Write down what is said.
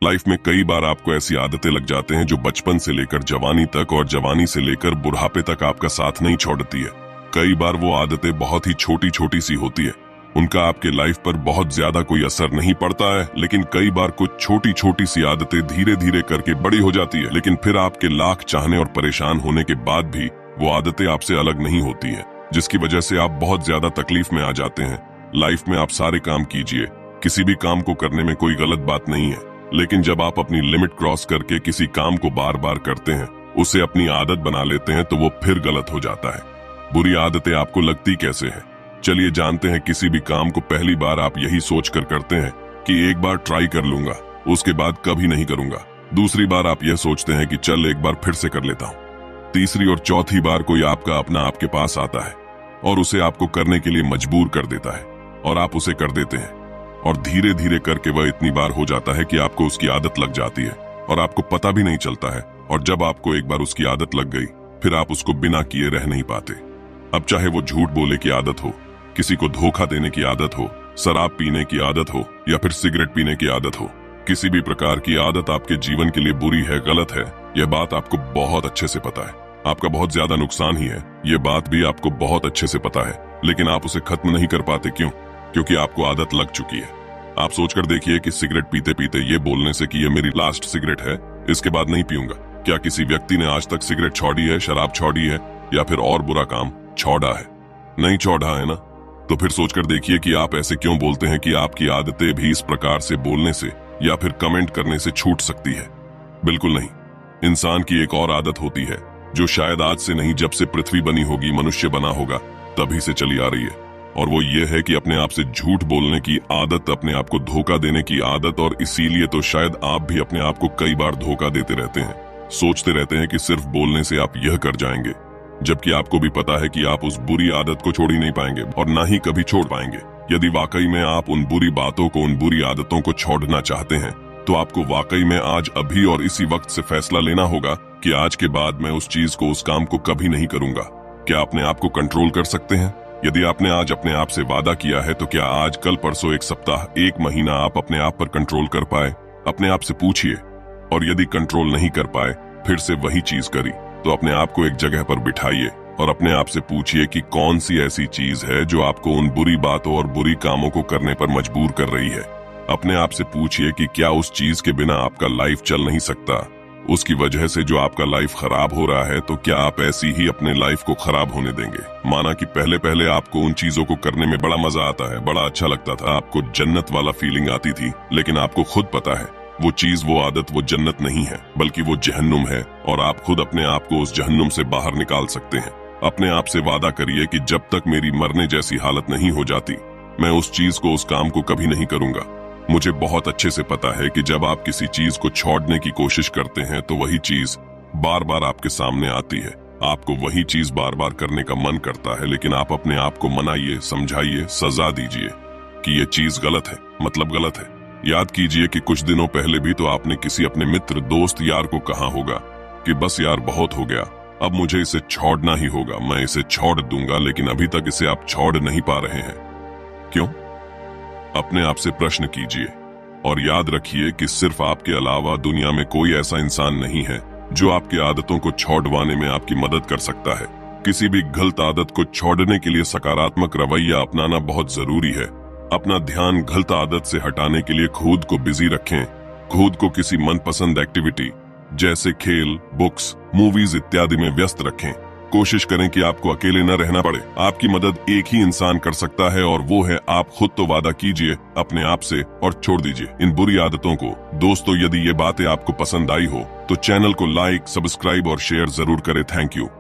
Life में कई बार आपको ऐसी आदतें लग जाते हैं जो बचपन से लेकर जवानी तक और जवानी से लेकर बुढ़ापे तक आपका साथ नहीं छोड़ती है। कई बार वो आदतें बहुत ही छोटी छोटी सी होती है, उनका आपके लाइफ पर बहुत ज्यादा कोई असर नहीं पड़ता है, लेकिन कई बार कुछ छोटी छोटी सी आदतें धीरे धीरे करके बड़ी हो जाती है। लेकिन फिर आपके लाख चाहने और परेशान होने के बाद भी वो आदतें आपसे अलग नहीं होती है, जिसकी वजह से आप बहुत ज्यादा तकलीफ में आ जाते हैं। लाइफ में आप सारे काम कीजिए, किसी भी काम को करने में कोई गलत बात नहीं है, लेकिन जब आप अपनी लिमिट क्रॉस करके किसी काम को बार बार करते हैं, उसे अपनी आदत बना लेते हैं, तो वो फिर गलत हो जाता है। बुरी आदतें आपको लगती कैसे हैं? चलिए जानते हैं। किसी भी काम को पहली बार आप यही सोचकर करते हैं कि एक बार ट्राई कर लूंगा, उसके बाद कभी नहीं करूंगा। दूसरी बार आप यह सोचते हैं कि चल एक बार फिर से कर लेता हूं। तीसरी और चौथी बार कोई आपका अपना आपके पास आता है और उसे आपको करने के लिए मजबूर कर देता है और आप उसे कर देते हैं, और धीरे धीरे करके वह इतनी बार हो जाता है कि आपको उसकी आदत लग जाती है और आपको पता भी नहीं चलता है। और जब आपको एक बार उसकी आदत लग गई, फिर आप उसको बिना किए रह नहीं पाते। अब चाहे वो झूठ बोले की आदत हो, किसी को धोखा देने की आदत हो, शराब पीने की आदत हो या फिर सिगरेट पीने की आदत हो, किसी भी प्रकार की आदत आपके जीवन के लिए बुरी है, गलत है, यह बात आपको बहुत अच्छे से पता है। आपका बहुत ज्यादा नुकसान ही है, ये बात भी आपको बहुत अच्छे से पता है, लेकिन आप उसे खत्म नहीं कर पाते। क्यों? क्योंकि आपको आदत लग चुकी है। आप सोचकर देखिए कि सिगरेट पीते पीते ये बोलने से कि ये मेरी लास्ट सिगरेट है, इसके बाद नहीं पीऊंगा, क्या किसी व्यक्ति ने आज तक सिगरेट छोड़ी है, शराब छोड़ी है या फिर और बुरा काम छोड़ा है? नहीं छोड़ा है ना। तो फिर सोचकर देखिए कि आप ऐसे क्यों बोलते हैं कि आपकी आदतें भी इस प्रकार से बोलने से या फिर कमेंट करने से छूट सकती है। बिल्कुल नहीं। इंसान की एक और आदत होती है जो शायद आज से नहीं, जब से पृथ्वी बनी होगी, मनुष्य बना होगा, तभी से चली आ रही है, और वो ये है कि अपने आप से झूठ बोलने की आदत, अपने आप को धोखा देने की आदत। और इसीलिए तो शायद आप भी अपने आप को कई बार धोखा देते रहते हैं। सोचते रहते हैं कि सिर्फ बोलने से आप यह कर जाएंगे, जबकि आपको भी पता है कि आप उस बुरी आदत को छोड़ ही नहीं पाएंगे और ना ही कभी छोड़ पाएंगे। यदि वाकई में आप उन बुरी बातों को, उन बुरी आदतों को छोड़ना चाहते हैं, तो आपको वाकई में आज, अभी और इसी वक्त से फैसला लेना होगा कि आज के बाद मैं उस चीज को, उस काम को कभी नहीं करूंगा। क्या अपने आप को कंट्रोल कर सकते हैं? यदि आपने आज अपने आप से वादा किया है, तो क्या आज, कल, परसों, एक सप्ताह, एक महीना आप अपने आप पर कंट्रोल कर पाए? अपने आप से पूछिए। और यदि कंट्रोल नहीं कर पाए, फिर से वही चीज करी, तो अपने आप को एक जगह पर बिठाइए और अपने आप से पूछिए कि कौन सी ऐसी चीज है जो आपको उन बुरी बातों और बुरी कामों को करने पर मजबूर कर रही है। अपने आप से पूछिए कि क्या उस चीज के बिना आपका लाइफ चल नहीं सकता? उसकी वजह से जो आपका लाइफ खराब हो रहा है, तो क्या आप ऐसी ही अपने लाइफ को खराब होने देंगे? माना कि पहले पहले आपको उन चीजों को करने में बड़ा मजा आता है, बड़ा अच्छा लगता था, आपको जन्नत वाला फीलिंग आती थी, लेकिन आपको खुद पता है वो चीज, वो आदत, वो जन्नत नहीं है, बल्कि वो जहन्नुम है, और आप खुद अपने आप को उस जहन्नुम से बाहर निकाल सकते हैं। अपने आप से वादा करिए कि जब तक मेरी मरने जैसी हालत नहीं हो जाती, मैं उस चीज को, उस काम को कभी नहीं करूंगा। मुझे बहुत अच्छे से पता है कि जब आप किसी चीज को छोड़ने की कोशिश करते हैं, तो वही चीज बार बार आपके सामने आती है। आपको वही चीज बार बार करने का मन करता है, लेकिन आप अपने आप को मनाइए, समझाइए, सजा दीजिए कि ये चीज गलत है, मतलब गलत है। याद कीजिए कि कुछ दिनों पहले भी तो आपने किसी अपने मित्र, दोस्त, यार को कहा होगा कि बस यार बहुत हो गया, अब मुझे इसे छोड़ना ही होगा, मैं इसे छोड़ दूंगा, लेकिन अभी तक इसे आप छोड़ नहीं पा रहे हैं। क्यों? अपने आप से प्रश्न कीजिए और याद रखिए कि सिर्फ आपके अलावा दुनिया में कोई ऐसा इंसान नहीं है जो आपकी आदतों को छोड़वाने में आपकी मदद कर सकता है। किसी भी गलत आदत को छोड़ने के लिए सकारात्मक रवैया अपनाना बहुत जरूरी है। अपना ध्यान गलत आदत से हटाने के लिए खुद को बिजी रखें। खुद को किसी मनपसंद एक्टिविटी जैसे खेल, बुक्स, मूवीज इत्यादि में व्यस्त रखें। कोशिश करें कि आपको अकेले न रहना पड़े। आपकी मदद एक ही इंसान कर सकता है, और वो है आप खुद। तो वादा कीजिए अपने आप से और छोड़ दीजिए इन बुरी आदतों को। दोस्तों, यदि ये बातें आपको पसंद आई हो तो चैनल को लाइक, सब्सक्राइब और शेयर जरूर करें। Thank you.